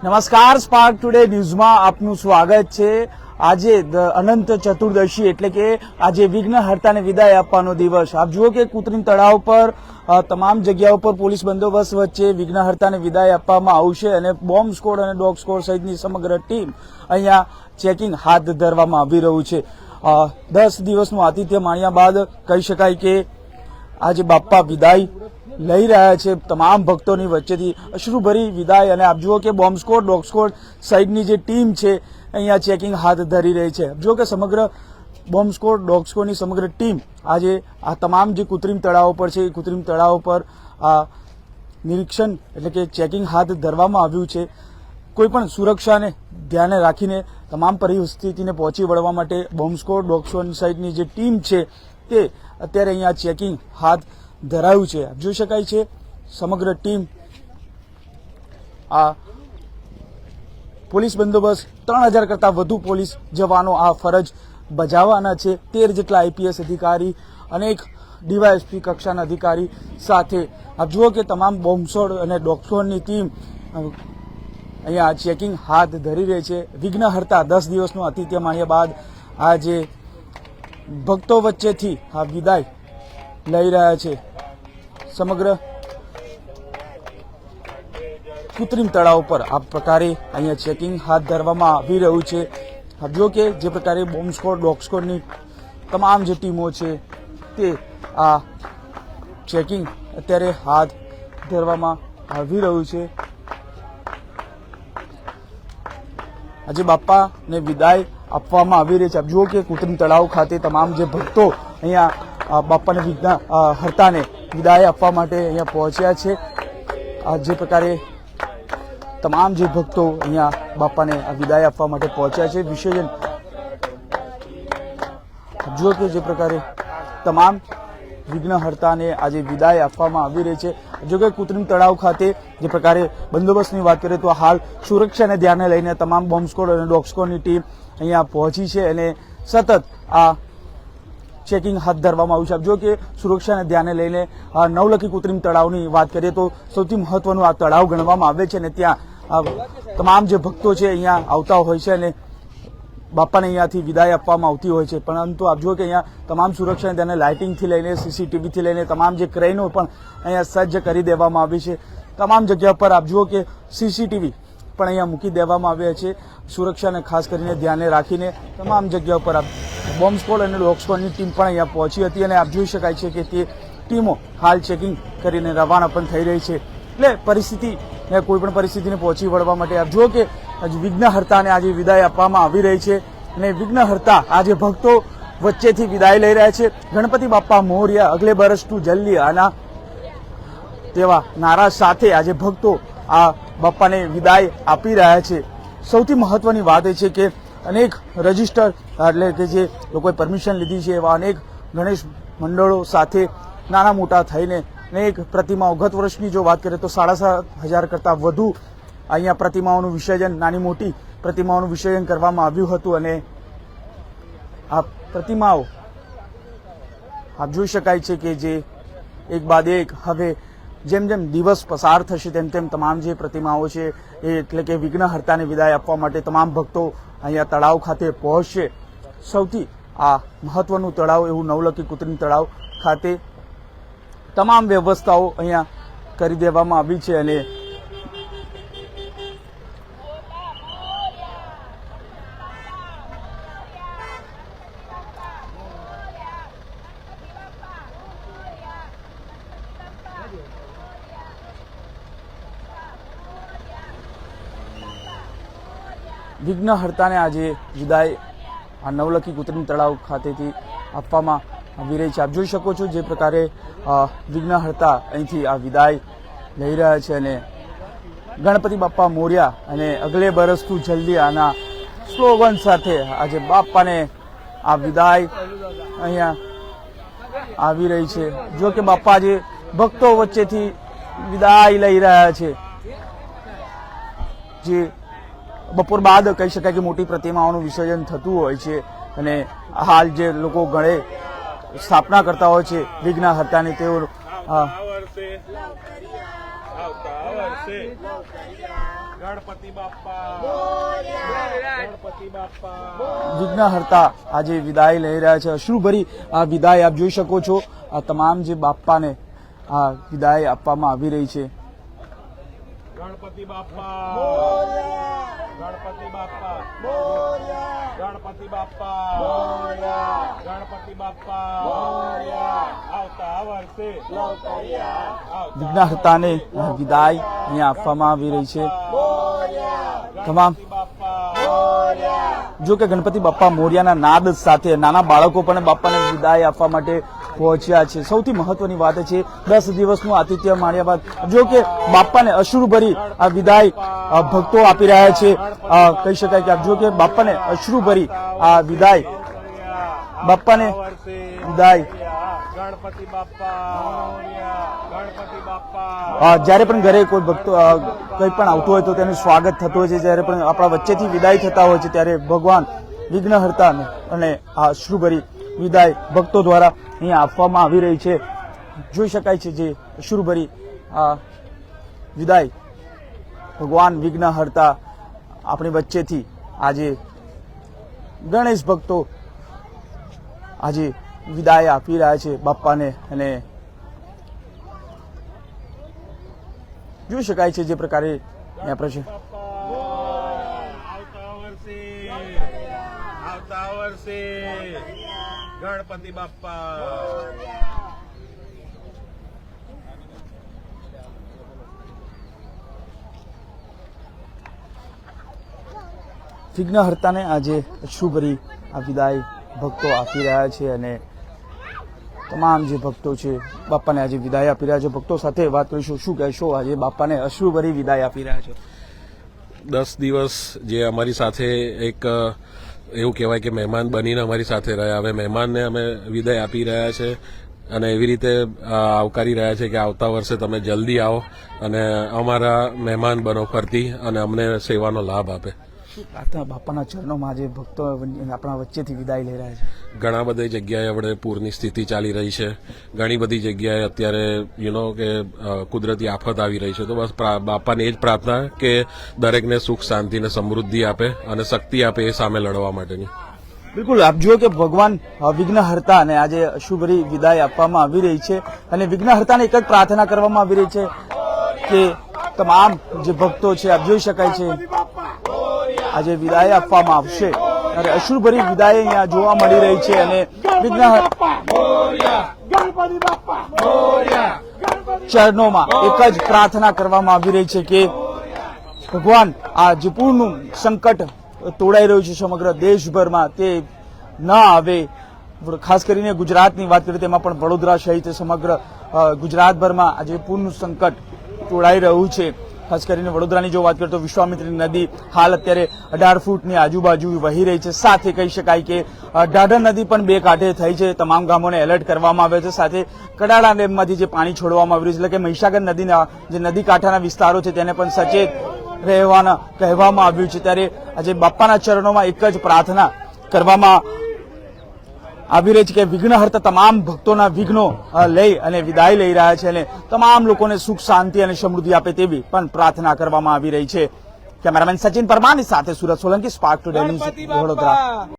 નમસ્કાર, spark today ન્યૂઝમાં આપનું સ્વાગત છે। આજે અનંત ચતુર્દશી એટલે કે આજે વિઘ્નહર્તાને વિદાય આપવાનો દિવસ। આપ જુઓ કે કૃત્રિમ તળાવ પર તમામ જગ્યાઓ પર પોલીસ બંદોબસ્ત વચ્ચે વિઘ્નહર્તાને વિદાય આપવામાં આવશે અને બોમ્બ સ્કોડ અને ડોગ સ્કોડ સહિતની સમગ્ર ટીમ અહીંયા ચેકિંગ હાથ ધરવામાં આવી રહ્યું છે। 10 દિવસનું આતિથ્ય માણ્યા બાદ કહી શકાય કે આજે બાપ્પા વિદાય લઈ રહ્યા છે તમામ ભક્તોની વચ્ચેથી અશ્રુભરી વિદાય। અને આપ જુઓ કે બોમ્બ સ્કોડ ડોગ સ્કોડ સહિતની જે ટીમ છે અહીંયા ચેકિંગ હાથ ધરી રહી છે। જુઓ કે સમગ્ર બોમ્બ સ્કોડ ડોગ સ્કોડની સમગ્ર ટીમ આજે આ તમામ જે કૃત્રિમ તળાવો પર છે એ કૃત્રિમ તળાવો પર નિરીક્ષણ એટલે કે ચેકિંગ હાથ ધરવામાં આવ્યું છે। કોઈપણ સુરક્ષાને ધ્યાને રાખીને તમામ પરિસ્થિતિને પહોંચી વળવા માટે બોમ્બ સ્કોડ ડોગ સ્કોડ સહિતની જે ટીમ છે તે અત્યારે અહીંયા ચેકિંગ હાથ ધરાયું છે। જોઈ શકાય છે સમગ્ર ટીમ આ પોલીસ બંદોબસ્ત 3000 કરતા વધુ પોલીસ જવાનો આ ફરજ બજાવવાના છે। 13 જેટલા આઈપીએસ અધિકારી અનેક ડીવાયએસપી કક્ષાના અધિકારી સાથે આપ જુઓ કે તમામ બોમ્બસ્કોડ અને ડોગસ્કોડની ટીમ અહીંયા ચેકિંગ હાથ ધરી રહી છે। વિઘ્નહર્તા 10 દિવસનું આતિથ્ય માણ્યા બાદ આજે ભક્તો વચ્ચેથી આ વિદાય લઈ રહ્યા છે। સમગ્ર કૃત્રિમ તળાવ પર આ પ્રકારે અહીંયા ચેકિંગ હાથ ધરવામાં આવી રહ્યું છે। આપ જુઓ કે જે પ્રકારે બોમ્બ સ્કોડ ડોગ સ્કોડની તમામ જે ટીમો છે તે આ ચેકિંગ અત્યારે હાથ ધરવામાં આવી રહ્યું છે। આજે બાપ્પાને વિદાય આપવામાં આવી રહી છે। આપ જુઓ કે કૃત્રિમ તળાવ ખાતે તમામ જે ભક્તો અહીંયા બાપ્પાને વિઘ્નહર્તાને વિદાય આપવા માટે અહીંયા પહોંચ્યા છે। જે પ્રકારે તમામ જે ભક્તો અહીંયા બાપ્પાને વિદાય આપવા માટે પહોંચ્યા છે વિસર્જન જુઓ કે જે પ્રકારે તમામ વિઘ્નહર્તાને આજે વિદાય આપવામાં આવી રહી છે। જો કે કૃત્રિમ તળાવ ખાતે જે પ્રકારે બંદોબસ્તની વાત કરીએ તો હાલ સુરક્ષાને ધ્યાને લઈને તમામ બોમ્બ સ્કોડ અને ડોગ સ્કોડની ટીમ અહીંયા પહોંચી છે અને સતત આ ચેકિંગ હાથ ધરવામાં આવ્યું છે। આપ જો કે સુરક્ષાને ધ્યાને લઈને નવલખી કૃત્રિમ તળાવની વાત કરીએ તો સૌથી મહત્વનું આ તળાવ ગણવામાં આવે છે અને ત્યાં તમામ જે ભક્તો છે અહીંયા આવતા હોય છે અને બાપાને અહીંયાથી વિદાય આપવામાં આવતી હોય છે। પરંતુ આપ જુઓ કે અહીંયા તમામ સુરક્ષાને ધ્યાને લાઇટિંગથી લઈને સીસીટીવીથી લઈને તમામ જે ક્રેનો પણ અહીંયા સજ્જ કરી દેવામાં આવી છે। તમામ જગ્યા પર આપ જુઓ કે સીસીટીવી પણ અહીંયા મૂકી દેવામાં આવ્યા છે સુરક્ષાને ખાસ કરીને ધ્યાને રાખીને તમામ જગ્યા પર બોમ્બ સ્કોડ અને ડોગ સ્કોડની ટીમ પણ અહીંયા પહોંચી હતી અને આપ જોઈ શકાય છે કે તે ટીમો હાલ ચેકિંગ કરીને રવાના પણ થઈ રહી છે। એટલે પરિસ્થિતિ કોઈ પણ પરિસ્થિતિને પહોંચી વળવા માટે આપ જુઓ કે વિઘ્નહર્તાને આજે વિદાય આપવામાં આવી રહી છે અને વિઘ્નહર્તા આજે ભક્તો વચ્ચેથી વિદાય લઈ રહ્યા છે। ગણપતિ બાપ્પા મોરયા, અગલે બરસ તું જલ્દી આના તેવા નારા સાથે આજે ભક્તો આ બાપ્પાને વિદાય આપી રહ્યા છે। સૌથી મહત્વની વાત એ છે કે અનેક રજીસ્ટર એટલે કે જે લોકોએ પરમિશન લીધી છે એવા અનેક ગણેશ મંડળો સાથે નાના મોટા થઈને અનેક પ્રતિમાઓ ગત વર્ષની જો વાત કરીએ તો 7,500 કરતાં વધુ અહીંયા પ્રતિમાઓનું વિસર્જન નાની મોટી પ્રતિમાઓનું વિસર્જન કરવામાં આવ્યું હતું અને આ પ્રતિમાઓ આપ જોઈ શકાય છે કે જે એક બાદ એક હવે જેમ જેમ દિવસ પસાર થશે તેમ તેમ તમામ જે પ્રતિમાઓ છે એ એટલે કે વિઘ્નહર્તાને વિદાય આપવા માટે તમામ ભક્તો અહીંયા તળાવ ખાતે પહોંચશે। સૌથી આ મહત્વનું તળાવ એવું નવલખી કૃત્રિમ તળાવ ખાતે તમામ વ્યવસ્થાઓ અહીંયા કરી દેવામાં આવી છે અને વિઘ્નહર્તાને આજે વિદાય આ નવલખી કૃત્રિમ તળાવ ખાતેથી આપવામાં આવી રહી છે। આપ જોઈ શકો છો જે પ્રકારે વિઘ્નહર્તા અહીંથી આ વિદાય લઈ રહ્યા છે અને ગણપતિ બાપ્પા મોર્યા અને અગલે બરસ તું જલ્દી આના સ્લોગન સાથે આજે બાપ્પાને આ વિદાય અહીંયા આવી રહી છે। જો કે બાપ્પા જે ભક્તો વચ્ચેથી વિદાય લઈ રહ્યા છે જે બપોર બાદ કહી શકાય કે મોટી પ્રતિમાઓનું વિસર્જન થતું હોય છે અને હાલ જે લોકો ગણે સ્થાપના કરતા હોય છે વિઘ્નહર્તાની તેઓ વર્ષે ગણપતિ બાપ્પા ગણપતિ બાપ્પા વિઘ્નહર્તા આજે વિદાય લઈ રહ્યા છે. અશ્રુભરી આ વિદાય આપ જોઈ શકો છો. આ તમામ જે બાપ્પાને આ વિદાય આપવામાં આવી રહી છે. ગણપતિ બાપ્પા ગણપતિ બાપ્પા ગણપતિ બાપ્પા ગણપતિ બાપ્પા આવતા વર્ષે વિઘ્નહર્તાને વિદાય અહીંયા આપવામાં આવી રહી છે. તમામ જો કે ગણપતિ બાપ્પા મોર્યાના નાદ સાથે નાના બાળકો પણ બાપ્પાને વિદાય આપવા માટે પહોંચ્યા છે. સૌથી મહત્વની વાત છે 10 દિવસનું આતિથ્ય માણ્યા બાદ જો કે બાપ્પાને અશ્રુભરી આ વિદાય ભક્તો આપી રહ્યા છે. કહી શકાય કે આપ જો કે બાપ્પાને અશ્રુભરી આ વિદાય બાપ્પાને વિદાય ગણપતિ બાપ્પા ગણપતિ બાપ્પા જ્યારે પણ ઘરે કોઈ ભક્તો કંઈ પણ આવતું હોય તો તેનું સ્વાગત થતું હોય છે. જ્યારે પણ આપણા વચ્ચેથી વિદાય થતા હોય છે ત્યારે ભગવાન વિઘ્નહર્તા અને આ અશ્રુભરી વિદાય ભક્તો દ્વારા અહીંયા આપવામાં આવી રહી છે. જોઈ શકાય છે જે અશ્રુભરી આ વિદાય ભગવાન વિઘ્નહર્તા આપણી વચ્ચેથી આજે ગણેશ ભક્તો આજે વિદાય આપી રહ્યા છે બાપ્પાને. અને જોઈ શકાય છે જે પ્રકારે અહીંયા પ્રશ્ન આવતા વર્ષે ગણપતિ બાપ્પા વિઘ્નહર્તાને આજે અશ્રુભરી આ વિદાય ભક્તો આપી રહ્યા છે. અને તમામ જે ભક્તો છે બાપ્પાને આજે વિદાય આપી રહ્યા છે. ભક્તો સાથે વાત કરીશું. શું કહેશો આજે બાપ્પાને અશ્રુભરી વિદાય આપી રહ્યા છે? 10 દિવસ જે અમારી સાથે એક એવું કહેવાય કે મહેમાન બનીને અમારી સાથે રહ્યા, હવે મહેમાનને અમે વિદાય આપી રહ્યા છે અને એવી રીતે આવકારી રહ્યા છે કે આવતા વર્ષે તમે જલ્દી આવો અને અમારા મહેમાન બનો ફરતી અને અમને સેવાનો લાભ આપે. પ્રાર્થના બાપ્પાના ચરણોમાં આજે ભક્તો આપણા વચ્ચેથી વિદાય લઈ રહ્યા છે. ઘણા બધી જગ્યાએ આપણે પૂરની સ્થિતિ ચાલી રહી છે, ઘણી બધી જગ્યાએ અત્યારે કે કુદરતી આફત આવી રહી છે. તો બસ બાપાની એ જ પ્રાર્થના કે દરેકને સુખ શાંતિ ને સમૃદ્ધિ આપે અને શક્તિ આપે એ સામે લડવા માટેની. બિલકુલ આપ જુઓ કે ભગવાન વિઘ્નહર્તા અને આજે અશ્રુભરી વિદાય આપવામાં આવી રહી છે. અને વિઘ્નહર્તાને એક જ પ્રાર્થના કરવામાં આવી રહી છે કે તમામ જે ભક્તો છે આપ જોઈ શકાય છે આજે વિદાય આપવામાં આવશે. અને અશ્રુભરી વિદાય અહીંયા જોવા મળી રહી છે. અને ચરણોમાં એક જ પ્રાર્થના કરવામાં આવી રહી છે કે ભગવાન આ જે પૂરનું સંકટ તોડાઈ રહ્યું છે સમગ્ર દેશભરમાં તે ન આવે. ખાસ કરીને ગુજરાતની વાત કરીએ તેમાં પણ વડોદરા સહિત સમગ્ર ગુજરાતભરમાં આજે પૂરનું સંકટ તોડાઈ રહ્યું છે. ખાસ કરીને વડોદરાની જો વાત કરીએ તો વિશ્વામિત્રી નદી હાલ અત્યારે 18 ફૂટની આજુબાજુ વહી રહી છે. સાથે કહી શકાય કે ઢાઢર નદી પણ બે કાંઠે થઈ છે. તમામ ગામોને એલર્ટ કરવામાં આવ્યા છે. સાથે કડાળા ડેમમાંથી જે પાણી છોડવામાં આવી રહ્યું છે એટલે કે મહીસાગર નદીના જે નદી કાંઠાના વિસ્તારો છે તેને પણ સચેત રહેવાના કહેવામાં આવ્યું છે. ત્યારે આજે બાપ્પાના ચરણોમાં એક જ પ્રાર્થના કરવામાં આવી રહી છે કે વિઘ્નહર્તા તમામ ભક્તોના વિઘ્નો લઈ અને વિદાય લઈ રહ્યા છે અને તમામ લોકોને સુખ શાંતિ અને સમૃદ્ધિ આપે તેવી પણ પ્રાર્થના કરવામાં આવી રહી છે. કેમેરામેન સચિન પરમારની સાથે Surat Solanki, spark today news, Vadodara.